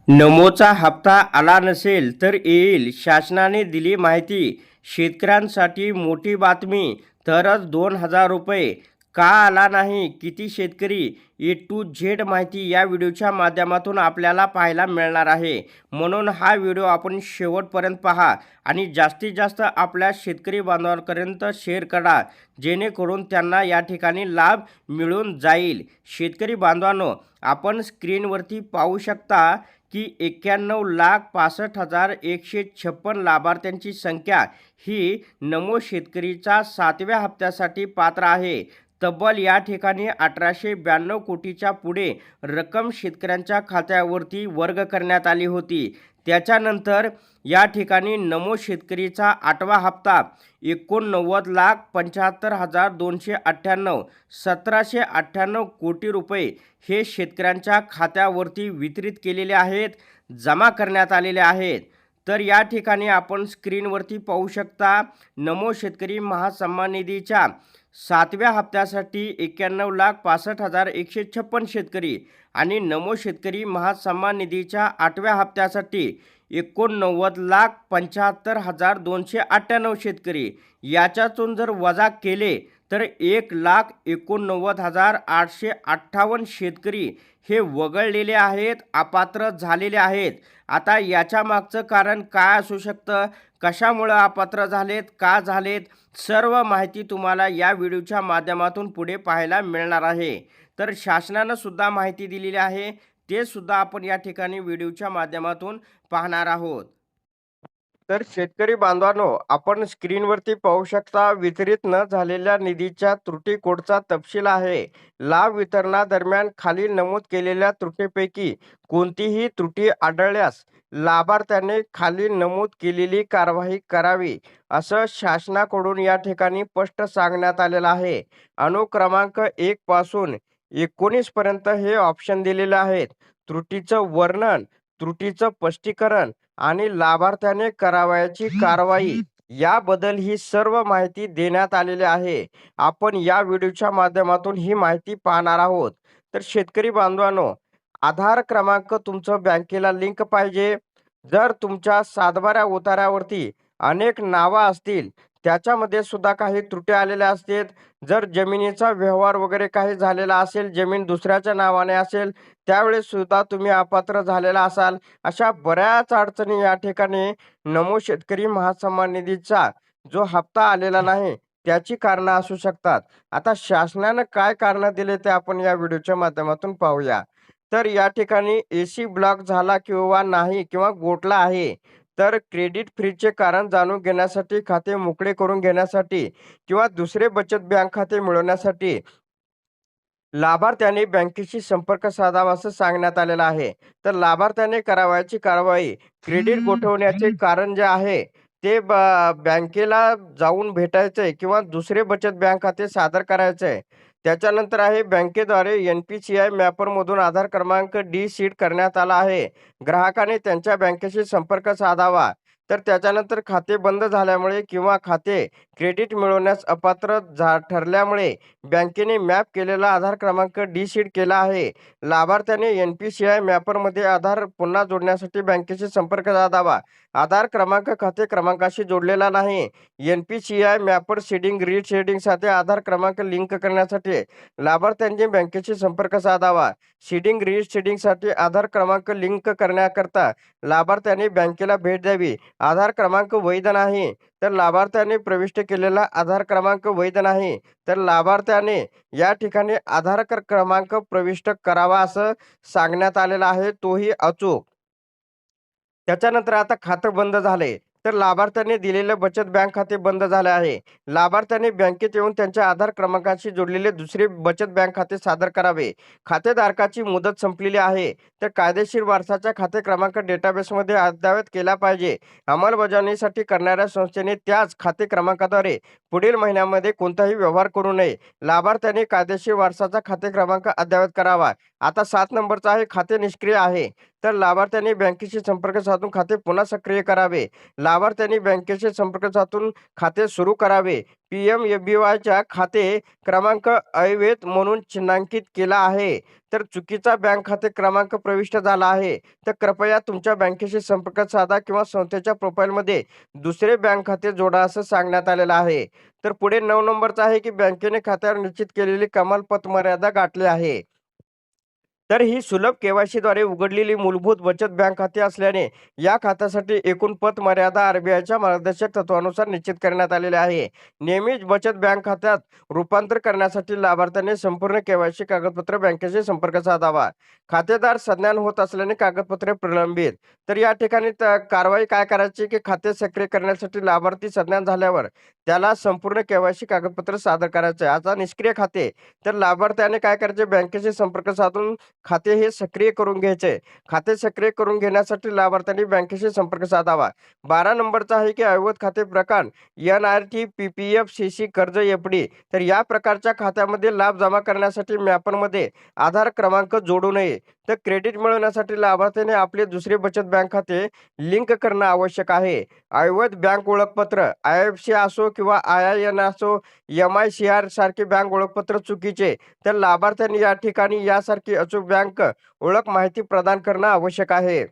नमोचा हप्ता आला नसेल तर येईल, शासनाने दिली माहिती. शेतकऱ्यांसाठी मोठी बातमी. तरच 2,000 रुपये का आला नाही, किती शेतकरी, ए टू झेड माहिती या व्हिडिओच्या माध्यमातून आपल्याला पाहायला मिळणार आहे. म्हणून हा व्हिडिओ आपण शेवटपर्यंत पहा आणि जास्तीत जास्त आपल्या शेतकरी बांधवांपर्यंत शेअर करा, जेणेकरून त्यांना या ठिकाणी लाभ मिळून जाईल. शेतकरी बांधवांनो, आपण स्क्रीनवरती पाहू शकता की 91,65,156 लाभार्थ्यांची संख्या ही नमो शेतकरीचा 7व्या हप्त्यासाठी पात्र आहे. तब्बल या ठिकाणी 1892 कोटीच्या पुढे रक्कम शेतकऱ्यांच्या खात्यावरती वर्ग करण्यात आली होती. त्याच्यानंतर या ठिकाणी नमो शेतकरीचा 8वा हप्ता 89,75,298 1798 कोटी रुपये हे शेतकऱ्यांच्या खात्यावरती वितरित केलेले आहेत, जमा करण्यात आलेले आहेत. तर या ठिकाणी आपण स्क्रीनवरती पाहू शकता, नमो शेतकरी महासन्मान निधीच्या 7व्या हप्त्यासाठी 91,65,156 शेतकरी आणि नमो शेतकरी महासन्मान निधीच्या 8व्या हप्त्यासाठी 89,75,298 शेतकरी. याच्यातून जर वजा केले तर 1,89,858 शेतकरी हे वगळलेले आहेत, अपात्र झालेले आहेत. आता याच्या मागचं कारण काय असू शकतं, कशामुळं अपात्र झालेत, का झालेत, सर्व माहिती तुम्हाला या व्हिडिओच्या माध्यमातून पुढे पाहायला मिळणार आहे. तर शासनानं सुद्धा माहिती दिलेली आहे, ते सुद्धा आपण या ठिकाणी व्हिडिओच्या माध्यमातून पाहणार आहोत. तर शेतकरी बांधवांनो, आपण स्क्रीनवरती पाहू शकता, वितरित न झालेल्या निधीच्या त्रुटी कोडचा तपशील आहे. लाभ वितरणादरम्यान खाली नमूद केलेल्या त्रुटीपैकी कोणतीही त्रुटी आढळल्यास लाभार्थ्याने खाली नमूद केलेली कारवाई करावी, असं शासनाकडून या ठिकाणी स्पष्ट सांगण्यात आलेलं आहे. अनुक्रमांक 1 पासून 19 पर्यंत हे ऑप्शन दिलेले आहेत. त्रुटीचं वर्णन, त्रुटीचं स्पष्टीकरण आणि लाभार्थ्याने करावयाची कारवाई याबद्दल ही सर्व माहिती देण्यात आलेली आहे. आपण या व्हिडिओच्या माध्यमातून ही माहिती पाहणार आहोत. तर शेतकरी बांधवांनो, आधार क्रमांक तुमचं बँकेला लिंक पाहिजे. जर तुमच्या सातबाऱ्या उताऱ्यावरती अनेक नावं असतील, त्याच्यामध्ये सुद्धा काही त्रुटी आलेल्या असतील. जर जमिनीचा व्यवहार वगैरे काही झालेला असेल, जमीन दुसऱ्याच्या नावाने असेल, त्यावेळेस सुद्धा तुम्ही अपात्र झालेला असाल. अशा बऱ्याच अडचणी या ठिकाणी नमो शेतकरी महासन्मान निधीचा जो हप्ता आलेला नाही, त्याची कारणं असू शकतात. आता शासनानं काय कारणं दिले ते आपण या व्हिडिओच्या माध्यमातून पाहूया. तर या ठिकाणी एसी ब्लॉक झाला किंवा नाही किंवा गोठला आहे, तर क्रेडिट फ्रीचे कारण जाणून घेण्यासाठी, खाते मोकळे करून घेण्यासाठी किंवा दुसरे बचत बँक खाते मिळवण्यासाठी लाभार्थ्याने बँकेशी संपर्क साधावा असं सांगण्यात आलेलं आहे. तर लाभार्थ्याने करावयाची कारवाई, क्रेडिट गोठवण्याचे कारण जे आहे ते बँकेला जाऊन भेटायचंय किंवा दुसरे बचत बँक खाते सादर करायचंय. त्याच्यानंतर आहे, बँकेद्वारे NPCI मॅपरमधून आधार क्रमांक डी-सीड करण्यात आला आहे. ग्राहकाने त्यांच्या बँकेशी संपर्क साधावा. तर त्याच्यानंतर खाते बंद झाल्यामुळे किंवा खाते क्रेडिट मिळवण्यास अपात्र ठरल्यामुळे बँकेने मॅप केलेला आधार क्रमांक डी-सीड केला आहे. लाभार्थ्याने NPCI मॅपरमध्ये आधार पुन्हा जोडण्यासाठी बँकेशी संपर्क साधावा. आधार क्रमांक खाते क्रमांकाशी जोडलेला नाही. NPCI मॅपर सीडिंग रीसीडिंगसाठी आधार क्रमांक लिंक करण्यासाठी लाभार्थ्यांनी बँकेशी संपर्क साधावा. सीडिंग रीसीडिंगसाठी आधार क्रमांक लिंक करण्याकरता लाभार्थ्याने बँकेला भेट द्यावी. आधार क्रमांक वैध नाही, तर लाभार्थ्याने प्रविष्ट केलेला आधार क्रमांक वैध नाही, तर लाभार्थ्याने या ठिकाणी आधार क्रमांक प्रविष्ट करावा असं सांगण्यात आलेलं आहे, तोही अचूक. त्याच्यानंतर आता खातं बंद झाले, तर लाभार्थ्याने दिलेलं बचत बँक खाते बंद झाले आहे. लाभार्थ्याने बँकेत येऊन त्यांच्या आधार क्रमांकाशी जोडलेले दुसरे बचत बँक खाते सादर करावे. खातेधारकाची मुदत संपलेली आहे, तर कायदेशीर वारसाचा खाते क्रमांक डेटाबेसमध्ये अद्ययावत केला पाहिजे. अंमलबजावणीसाठी करणाऱ्या संस्थेने त्याच खाते क्रमांकाद्वारे पुढील महिन्यामध्ये कोणताही व्यवहार करू नये. लाभार्थ्याने कायदेशीर वारसाचा खाते क्रमांक अद्ययावत करावा. आता 7 नंबरचा आहे, खाते निष्क्रिय आहे. तर लाभार्थ्यांनी बँकेशी संपर्क साधून खाते पुन्हा सक्रिय करावे. लाभार्थ्यांनी बँकेशी संपर्क साधून खाते सुरू करावे. PMFBYच्या खाते क्रमांक अवैध म्हणून चिन्हांकित केला आहे, तर चुकीचा बँक खाते क्रमांक प्रविष्ट झाला आहे, तर कृपया तुमच्या बँकेशी संपर्क साधा किंवा संस्थेच्या प्रोफाईलमध्ये दुसरे बँक खाते जोडा असं सांगण्यात आलेलं आहे. तर पुढे 9 नंबरचा आहे की बँकेने खात्यावर निश्चित केलेली कमाल पतमर्यादा गाठली आहे. तर ही सुलभ केवायसीद्वारे उघडलेली मूलभूत बचत बँक खाते असल्याने या खात्यासाठी एकूण पत मर्यादा RBIच्या मार्गदर्शक तत्वानुसार निश्चित करण्यात आलेली आहे. नेहमीच बचत बँक खात्यात रूपांतर करण्यासाठी लाभार्थ्याने संपूर्ण केवायसी कागदपत्र बँकेशी संपर्क साधावा. खातेदार संज्ञान होत असल्याने कागदपत्रे प्रलंबित. तर या ठिकाणी कारवाई काय करायची की खाते सक्रिय करण्यासाठी लाभार्थी संज्ञान झाल्यावर त्याला संपूर्ण केवायसी कागदपत्र सादर करायचे. आता निष्क्रिय खाते, तर लाभार्थ्याने काय करायचे, बँकेशी संपर्क साधून खाते हे सक्रिय करून घ्यायचे. खाते सक्रिय करून घेण्यासाठी लाभार्थ्यांनी बँकेशी संपर्क साधावा. 12 नंबरचा आहे की अवैध खाते प्रकार NRT, PPF, CC, कर्ज, FD. तर या प्रकारच्या खात्यामध्ये लाभ जमा करण्यासाठी मॅपरमध्ये आधार क्रमांक जोडू नये. तर क्रेडिट मिळवण्यासाठी लाभार्थ्याने आपले दुसरे बचत बँक खाते लिंक करणं आवश्यक आहे. अवैध बँक ओळखपत्र IFSC असो किंवा IIN असो, MICR सारखे बँक ओळखपत्र चुकीचे, तर लाभार्थ्यांनी या ठिकाणी यासारखी अचूक बँक ओळख माहिती प्रदान करणं आवश्यक आहे.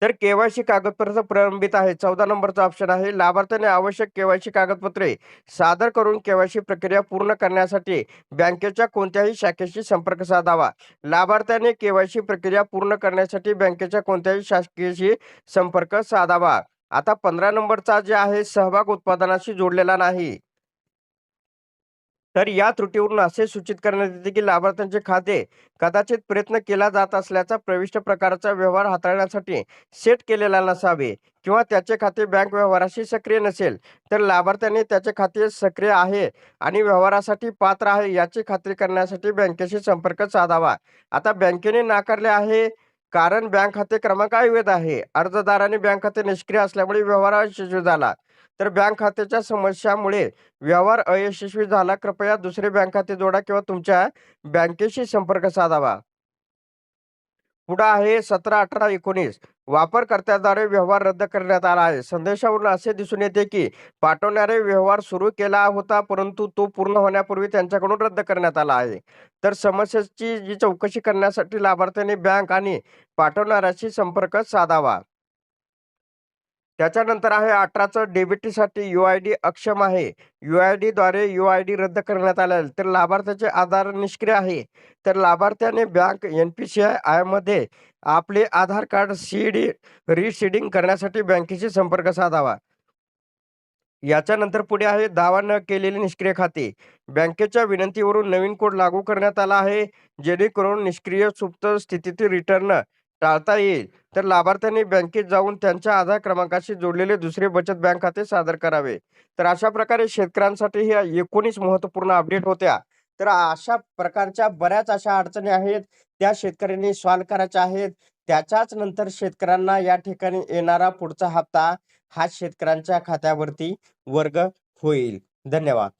तर केवायसी कागदपत्र प्रलंबित आहे. 14 नंबरचा ऑप्शन आहे. लाभार्थ्याने आवश्यक केवायसी कागदपत्रे सादर करून केवायसी प्रक्रिया पूर्ण करण्यासाठी बँकेच्या कोणत्याही शाखेशी संपर्क साधावा. लाभार्थ्याने केवायसी प्रक्रिया पूर्ण करण्यासाठी बँकेच्या कोणत्याही शाखेशी संपर्क साधावा. आता 15 नंबरचा जे आहे, सहभाग उत्पादनाशी जोडलेला नाही. तर या त्रुटीवरून असे सूचित करण्यात येते की लाभार्थ्यांचे खाते कदाचित प्रयत्न केला जात असल्याचा प्रविष्ट प्रकारचा व्यवहार हाताळण्यासाठी सेट केलेला नसावे किंवा त्याचे खाते बँक व्यवहाराशी सक्रिय नसेल. तर लाभार्थ्याने त्याचे खाते सक्रिय आहे आणि व्यवहारासाठी पात्र आहे याची खात्री करण्यासाठी बँकेशी संपर्क साधावा. आता बँकेने नाकारले आहे कारण बँक खाते क्रमांक अवैध आहे. अर्जदाराने बँक खाते निष्क्रिय असल्यामुळे व्यवहार अयशस्वी झाला. तर बँक खात्याच्या समस्यामुळे व्यवहार अयशस्वी झाला. कृपया दुसरे बँक खाते जोडा किंवा तुमच्या बँकेशी संपर्क साधावा. पुढे आहे 17, 18, 19. वापरकर्त्याद्वारे व्यवहार रद्द करण्यात आला आहे. संदेशावरून असे दिसून येते की पाठवणारे व्यवहार सुरू केला होता, परंतु तो पूर्ण होण्यापूर्वी त्यांच्याकडून रद्द करण्यात आला आहे. तर समस्येची जी चौकशी करण्यासाठी लाभार्थ्याने बँक आणि पाठवणाऱ्याशी संपर्क साधावा. त्याच्यानंतर आहे 18चं डेबिटसाठी UID अक्षम आहे. UIDद्वारे UID रद्द करण्यात आले आहे. तर लाभार्थ्याचे आधार निष्क्रिय आहे. तर लाभार्थ्याने बँक NPCI मध्ये आपले आधार कार्ड रीसीडिंग करण्यासाठी बँकेशी संपर्क साधावा. याच्यानंतर पुढे आहे दावा न केलेले निष्क्रिय खाते. बँकेच्या विनंतीवरून नवीन कोड लागू करण्यात आला आहे, जेणेकरून निष्क्रिय सुप्त स्थितीतील रिटर्न टाळता येईल. तर लाभार्थ्यांनी बँकेत जाऊन त्यांच्या आधार क्रमांकाशी जोडलेले दुसरे बचत बँक खाते सादर करावे. तर अशा प्रकारे शेतकऱ्यांसाठी ह्या 19 महत्त्वपूर्ण अपडेट होत्या. तर अशा प्रकारच्या बऱ्याच अशा अडचणी आहेत, त्या शेतकऱ्यांनी सॉल्व्ह करायच्या आहेत. त्याच्याच नंतर शेतकऱ्यांना या ठिकाणी येणारा पुढचा हप्ता हा शेतकऱ्यांच्या खात्यावरती वर्ग होईल. धन्यवाद.